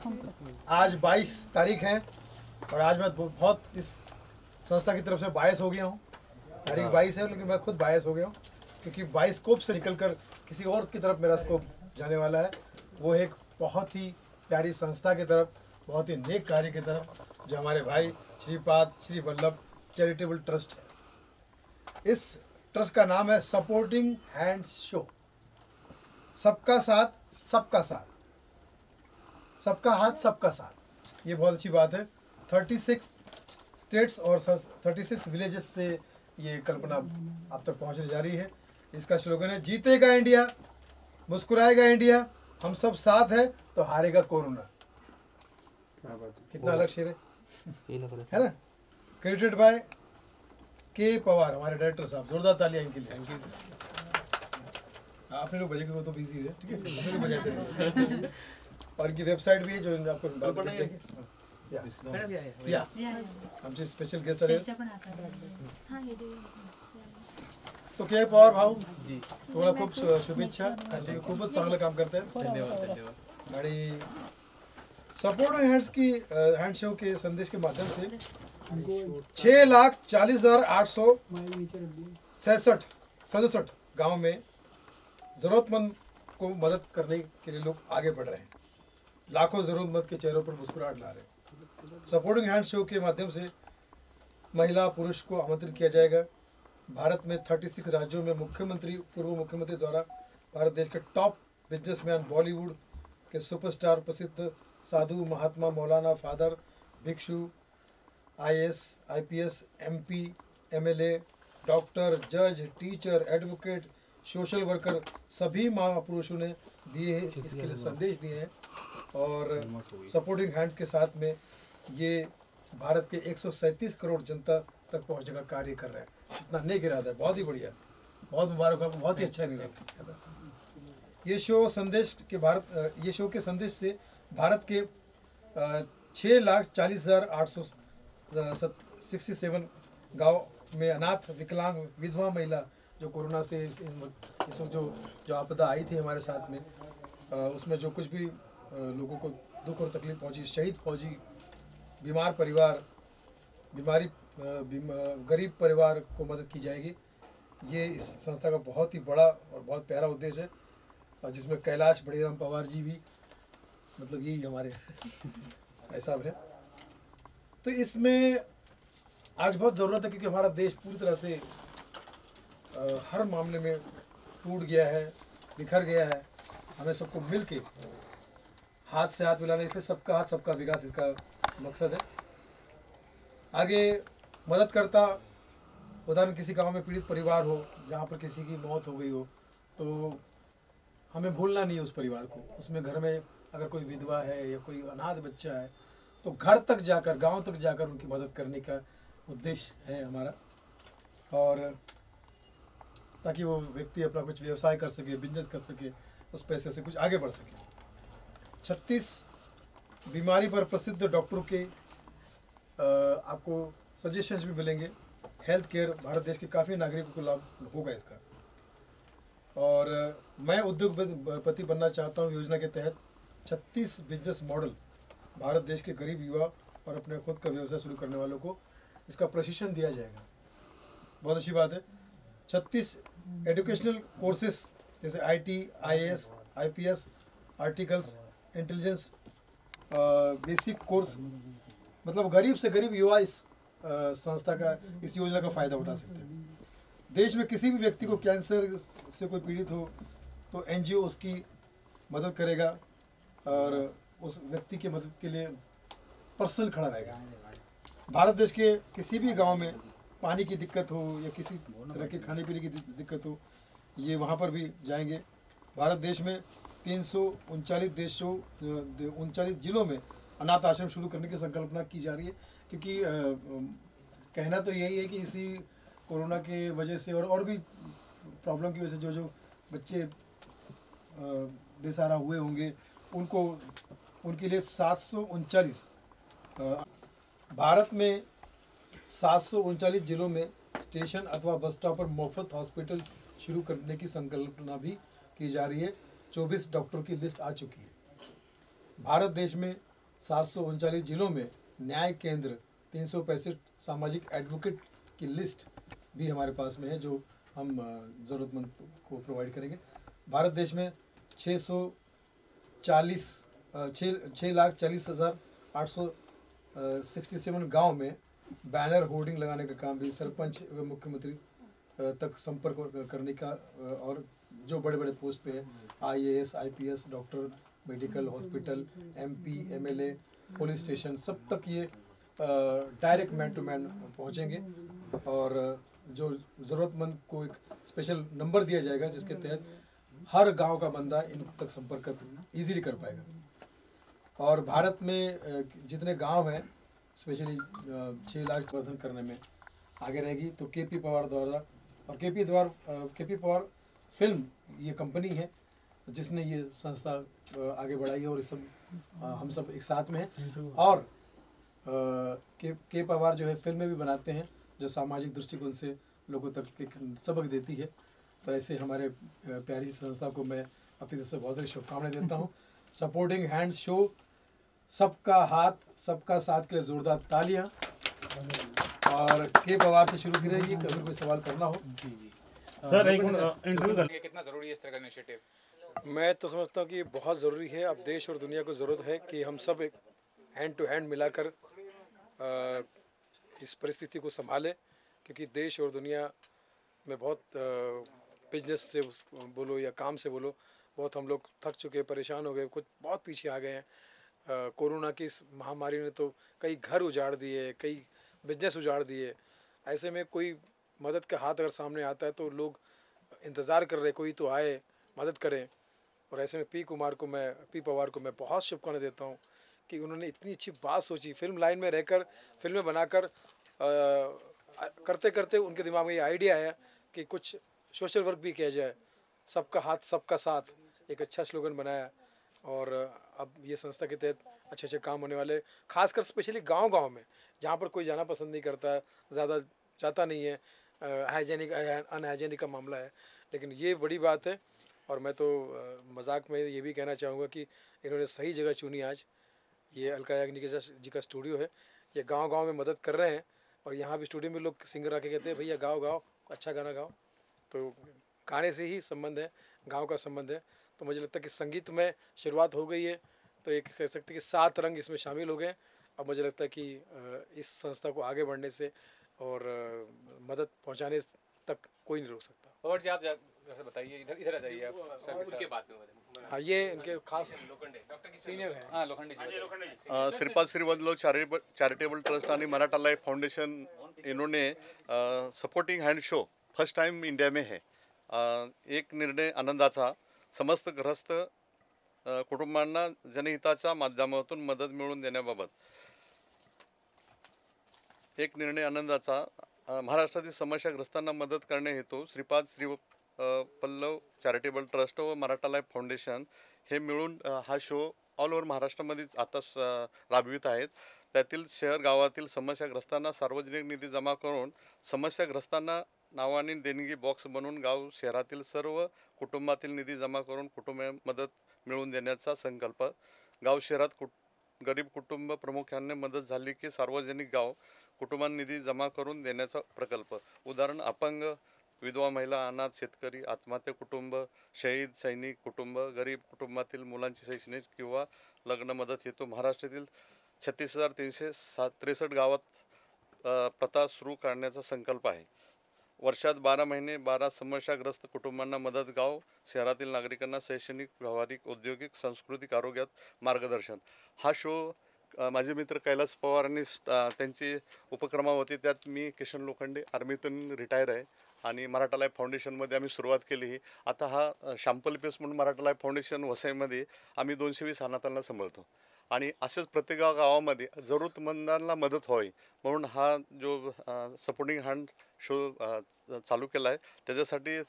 आज 22 तारीख है और आज मैं बहुत इस संस्था की तरफ से बायस हो गया हूँ। तारीख 22 है लेकिन मैं खुद बायस हो गया हूँ क्योंकि 22 स्कोप से निकलकर किसी और की तरफ मेरा स्कोप जाने वाला है। वो एक बहुत ही प्यारी संस्था की तरफ, बहुत ही नेक कार्य की तरफ जो हमारे भाई श्रीपाद श्री वल्लभ चैरिटेबल ट्रस्ट है। इस ट्रस्ट का नाम है सपोर्टिंग हैंड्स शो। सबका साथ सबका साथ, सबका हाथ सबका साथ, ये बहुत अच्छी बात है। 36 स्टेट्स और 36 विलेजेस से ये कल्पना आप तक पहुंचने जा रही है। इसका स्लोगन है जीतेगा इंडिया, मुस्कुराएगा इंडिया, हम सब साथ हैं तो हारेगा कोरोना। कितना अलग शेर है ना। क्रेडिटेड बाय के पवार, हमारे डायरेक्टर साहब। जोरदार तालियां इनके लिए। आपने लोग बजे, वो तो बिजी है, ठीक है, आपने लोग बजाते रहिए। और इनकी वेबसाइट भी है जो आपको आमचे स्पेशल गेस्ट आले। तो के पवार भाऊ तुम्हाला खूप शुभेच्छा, तुम्ही खूपच चांगलं काम करताय। धन्यवाद। आणि सपोर्ट हैंड्स की हैंड शो के संदेश के माध्यम से 6,40,867 गाँव में ज़रूरतमंद को मदद करने के लिए लोग आगे बढ़ रहे हैं। लाखों ज़रूरतमंद के चेहरों पर मुस्कुराहट ला रहे हैं। सपोर्टिंग हैंड शो के माध्यम से महिला पुरुष को आमंत्रित किया जाएगा। भारत में 36 राज्यों में मुख्यमंत्री, पूर्व मुख्यमंत्री द्वारा भारत देश के टॉप बिजनेसमैन, बॉलीवुड के सुपरस्टार, प्रसिद्ध साधु, महात्मा, मौलाना, फादर, भिक्षु, IAS, IPS, MP, MLA, doctor, जज, टीचर, एडवोकेट, सोशल वर्कर, सभी महापुरुषों ने दिए हैं, इसके लिए संदेश दिए हैं। और सपोर्टिंग हैंड्स के साथ में ये भारत के 137 करोड़ जनता तक पहुंचने का कार्य कर रहे हैं। इतना नेक इरादा है, बहुत ही बढ़िया, बहुत मुबारक आपको, बहुत ही अच्छा इरादा। ये शो के संदेश से भारत के 6,40,867 गाँव में अनाथ, विकलांग, विधवा महिला जो कोरोना से इस वक्त जो आपदा आई थी हमारे साथ में, उसमें जो कुछ भी लोगों को दुख और तकलीफ पहुंची, शहीद फौजी, बीमार परिवार, गरीब परिवार को मदद की जाएगी। ये इस संस्था का बहुत ही बड़ा और बहुत प्यारा उद्देश्य है, और जिसमें कैलाश बड़ीराम पवार जी भी, मतलब यही हमारे भाई साहब है। तो इसमें आज बहुत ज़रूरत है क्योंकि हमारा देश पूरी तरह से हर मामले में टूट गया है, बिखर गया है। हमें सबको मिल के हाथ से हाथ मिलाना, इसलिए सबका हाथ सबका विकास इसका मकसद है। आगे मदद करता, उदाहरण किसी गांव में पीड़ित परिवार हो जहां पर किसी की मौत हो गई हो, तो हमें भूलना नहीं है उस परिवार को। उसमें घर में अगर कोई विधवा है या कोई अनाथ बच्चा है तो घर तक जाकर, गांव तक जाकर उनकी मदद करने का उद्देश्य है हमारा, और ताकि वो व्यक्ति अपना कुछ व्यवसाय कर सके, बिजनेस कर सके, उस पैसे से कुछ आगे बढ़ सके। 36 बीमारी पर प्रसिद्ध डॉक्टरों के आपको सजेशंस भी मिलेंगे। हेल्थ केयर, भारत देश के काफ़ी नागरिकों को लाभ होगा इसका। और मैं उद्योगपति बनना चाहता हूँ योजना के तहत 36 बिजनेस मॉडल भारत देश के गरीब युवा और अपने खुद का व्यवसाय शुरू करने वालों को इसका प्रशिक्षण दिया जाएगा। बहुत अच्छी बात है। 36 एजुकेशनल कोर्सेस जैसे IT, IAS, IPS, articles, intelligence, basic course, मतलब गरीब से गरीब युवा इस संस्था का, इस योजना का फ़ायदा उठा सकते हैं। देश में किसी भी व्यक्ति को कैंसर से कोई पीड़ित हो तो NGO उसकी मदद करेगा और उस व्यक्ति की मदद के लिए पर्सनल खड़ा रहेगा। भारत देश के किसी भी गांव में पानी की दिक्कत हो या किसी तरह के खाने पीने की दिक्कत हो, ये वहाँ पर भी जाएंगे। भारत देश में 339 जिलों में अनाथ आश्रम शुरू करने की संकल्पना की जा रही है, क्योंकि कहना तो यही है कि इसी कोरोना के वजह से और भी प्रॉब्लम की वजह से जो बच्चे बेसहारा हुए होंगे उनके लिए 739 भारत में 739 जिलों में स्टेशन अथवा बस स्टॉप पर मुफ्त हॉस्पिटल शुरू करने की संकल्पना भी की जा रही है। 24 डॉक्टरों की लिस्ट आ चुकी है। भारत देश में 739 जिलों में न्याय केंद्र, 365 सामाजिक एडवोकेट की लिस्ट भी हमारे पास में है, जो हम ज़रूरतमंद को प्रोवाइड करेंगे। भारत देश में 6,40,867 गांव में बैनर होर्डिंग लगाने का काम भी सरपंच एवं मुख्यमंत्री तक संपर्क करने का, और जो बड़े बड़े पोस्ट पे है IAS, IPS, doctor, medical, hospital, MP, MLA, police station, सब तक ये डायरेक्ट मैन टू मैन पहुँचेंगे। और जो ज़रूरतमंद को एक स्पेशल नंबर दिया जाएगा जिसके तहत हर गांव का बंदा इन तक संपर्क ईजिली कर पाएगा। और भारत में जितने गांव हैं, स्पेशली 6 लाख वर्धन करने में आगे रहेगी। तो KP पवार द्वारा, और KP पवार फिल्म ये कंपनी है जिसने ये संस्था आगे बढ़ाई है, और इस सब हम सब एक साथ में हैं। और के पवार जो है फिल्में भी बनाते हैं जो सामाजिक दृष्टिकोण से लोगों तक एक सबक देती है। तो ऐसे हमारे प्यारी संस्था को मैं अपनी तरफ से बहुत सारी शुभकामनाएं देता हूँ। सपोर्टिंग हैंड्स शो, सबका हाथ सबका साथ के लिए जोरदार तालियां। और के पवार से शुरू करेगी, कभी कोई सवाल करना हो। सर एक इंटरव्यू करने कितना ज़रूरी है इस तरह का इनिशिएटिव? मैं तो समझता हूँ कि ये बहुत ज़रूरी है। अब देश और दुनिया को ज़रूरत है कि हम सब एक हैंड टू हैंड मिलाकर इस परिस्थिति को संभालें, क्योंकि देश और दुनिया में बहुत बिजनेस से बोलो या काम से बोलो, बहुत हम लोग थक चुके, परेशान हो गए, कुछ बहुत पीछे आ गए हैं। कोरोना की इस महामारी ने तो कई घर उजाड़ दिए, कई बिजनेस उजाड़ दिए। ऐसे में कोई मदद का हाथ अगर सामने आता है तो लोग इंतज़ार कर रहे, कोई तो आए मदद करें। और ऐसे में पी पवार को मैं बहुत शुभकामनाएं देता हूँ कि उन्होंने इतनी अच्छी बात सोची, फिल्म लाइन में रहकर फिल्में बनाकर करते करते उनके दिमाग में ये आइडिया आया कि कुछ सोशल वर्क भी किया जाए। सबका हाथ सबका साथ, एक अच्छा स्लोगन बनाया। और अब ये संस्था के तहत अच्छे अच्छे काम होने वाले, खासकर स्पेशली गांव-गांव में जहाँ पर कोई जाना पसंद नहीं करता, ज़्यादा जाता नहीं है, अनहाइजेनिक का मामला है। लेकिन ये बड़ी बात है। और मैं तो मजाक में ये भी कहना चाहूँगा कि इन्होंने सही जगह चुनी आज। ये अलका याग्निक जी का स्टूडियो है, ये गांव-गांव में मदद कर रहे हैं। और यहाँ भी स्टूडियो में लोग सिंगर आके कहते हैं भैया गाओ गाओ, अच्छा गाना गाओ। तो गाने से ही संबंध है, गांव का संबंध है। तो मुझे लगता है कि संगीत में शुरुआत हो गई है, तो एक कह सकते हैं कि 7 रंग इसमें शामिल हो गए। अब मुझे लगता है कि इस संस्था को आगे बढ़ने से और मदद पहुंचाने तक कोई नहीं रोक सकता। और जी आप जैसे बताइए, इधर आ जाइए आप सर के बाद में। हाँ, ये इनके खास सीनियर हैं। हाँ, लोखंडे जी। श्रीपाद श्रीवल्लभ चॅरिटेबल ट्रस्ट आणि मराठा लाइफ फाउंडेशन इन्होंने supporting hand show first time India में है। एक निर्णय आनंदाचा, समस्त ग्रस्त कुटुंबांना जनहिताच्या माध्यमातून मदत मिळवून देण्याबाबत एक निर्णय आनंदाचा, महाराष्ट्रातील समस्याग्रस्तांना मदत करणे हेतू श्रीपाद श्रीवल्लभ चॅरिटेबल ट्रस्ट व मराठा लाइफ फाउंडेशन हे मिळून हा शो ऑल ओव्हर महाराष्ट्रामध्ये आता राबवित आहेत। त्यातील शहर गावातील समस्याग्रस्तांना सार्वजनिक निधी जमा करून समस्याग्रस्तांना नावाने देणगी बॉक्स बनवून गाव शहरातील सर्व कुटुंबातील निधी जमा करून कुटुंब मदत मिळवून देण्याचा संकल्प। गाव शहरात गरीब कुटुंब प्रमुखांना मदत झाली की सार्वजनिक गाव कुटुंबांना निधी जमा करून देण्याचा प्रकल्प। उदाहरण अपंग, विधवा महिला, अनाथ, शेतकरी, आत्महत्या कुटुंब, शहीद सैनिक कुटुंब, गरीब कुटुंबातील मुलांची शैक्षणिक किंवा लग्न मदत हेतू महाराष्ट्रातील 36,363 गावात प्रथा सुरू करण्याचा संकल्प आहे। वर्षात 12 महिने 12 समस्याग्रस्त कुटुंबांना मदत, गाव शहरातील नागरिकांना शैक्षणिक, व्यावहारिक, औद्योगिक, सांस्कृतिक, आरोग्यात मार्गदर्शन। हा शो माझे मित्र कैलास पवार यांनी त्यांची उपक्रमा होती, त्यात मी किशन लोखंडे आर्मीतून रिटायर आहे आणि मराठा लाईफ फाउंडेशनमध्ये आम्ही सुरुवात केली ही। आता हा शॅम्पल पीस म्हणून मराठा लाईफ फाउंडेशन वसईमध्ये आम्ही 220 अनाथांना सांभाळतो आणि असेच प्रत्येक गावामध्ये जरूरतमंदांना मदत व्हावी म्हणून हा जो सपोर्टिंग हँड शो चालू केला आहे। त्याच्यासाठी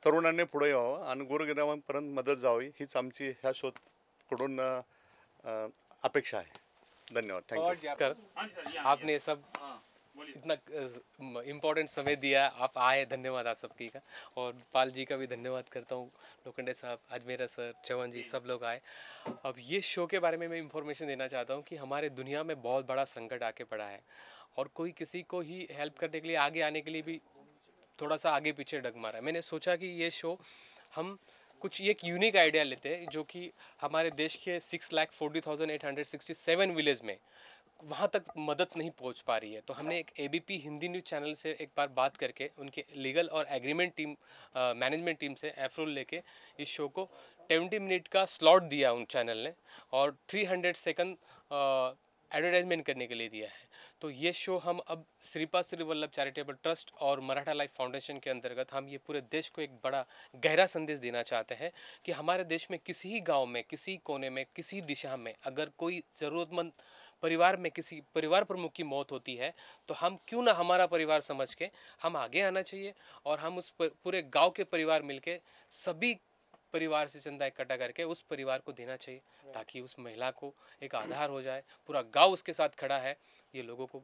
तरुणांनी पुढे यावं आणि गोरगरिबांपर्यंत मदत जावी हीच आमची ह्या शोकडून अपेक्षा आहे। धन्यवाद, थैंक यू। आपने सब इतना इम्पोर्टेंट समय दिया, आप आए, धन्यवाद आप सबकी का। और पाल जी का भी धन्यवाद करता हूँ, लोखंडे साहब, अजमेरा सर, चवन जी, सब लोग आए। अब ये शो के बारे में मैं इंफॉर्मेशन देना चाहता हूँ कि हमारे दुनिया में बहुत बड़ा संकट आके पड़ा है और कोई किसी को ही हेल्प करने के लिए, आगे आने के लिए भी थोड़ा सा आगे पीछे डगमगा रहा है। मैंने सोचा कि ये शो हम कुछ एक यूनिक आइडिया लेते हैं जो कि हमारे देश के 6,40,867 विलेज में वहाँ तक मदद नहीं पहुँच पा रही है। तो हमने एक एबीपी हिंदी न्यूज़ चैनल से एक बार बात करके उनके लीगल और एग्रीमेंट टीम, मैनेजमेंट टीम से अप्रूवल लेके इस शो को 20 मिनट का स्लॉट दिया उन चैनल ने और 300 सेकंड एडवर्टाइजमेंट करने के लिए दिया है। तो ये शो हम अब श्रीपाद श्री वल्लभ चैरिटेबल ट्रस्ट और मराठा लाइफ फाउंडेशन के अंतर्गत हम ये पूरे देश को एक बड़ा गहरा संदेश देना चाहते हैं कि हमारे देश में किसी ही गांव में, किसी कोने में, किसी दिशा में अगर कोई ज़रूरतमंद परिवार में किसी परिवार प्रमुख की मौत होती है तो हम क्यों ना हमारा परिवार समझ के हम आगे आना चाहिए और हम उस पूरे गांव के परिवार मिलके सभी परिवार से चंदा इकट्ठा करके उस परिवार को देना चाहिए ताकि उस महिला को एक आधार हो जाए। पूरा गांव उसके साथ खड़ा है। ये लोगों को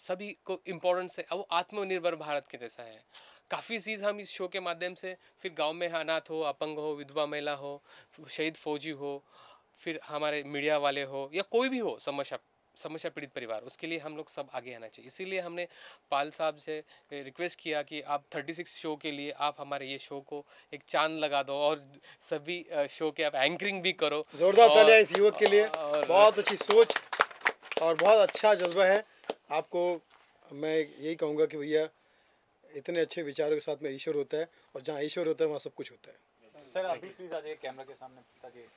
सभी को इम्पोर्टेंस है। अब वो आत्मनिर्भर भारत के जैसा है। काफ़ी चीज़ हम इस शो के माध्यम से फिर गांव में अनाथ हो, अपंग हो, विधवा महिला हो, शहीद फौजी हो, फिर हमारे मीडिया वाले हो या कोई भी हो समस्या पीड़ित परिवार, उसके लिए हम लोग सब आगे आना चाहिए। इसीलिए हमने पाल साहब से रिक्वेस्ट किया कि आप 36 शो के लिए आप हमारे ये शो को एक चांद लगा दो और सभी शो के आप एंकरिंग भी करो। जोरदार तालियां इस युवक के लिए। बहुत अच्छी सोच और बहुत अच्छा जज्बा है। आपको मैं यही कहूँगा कि भैया इतने अच्छे विचारों के साथ में ईश्वर होता है और जहाँ ईश्वर होता है वहाँ सब कुछ होता है। सर अभी प्लीज आ जाइए कैमरा के सामने ताकि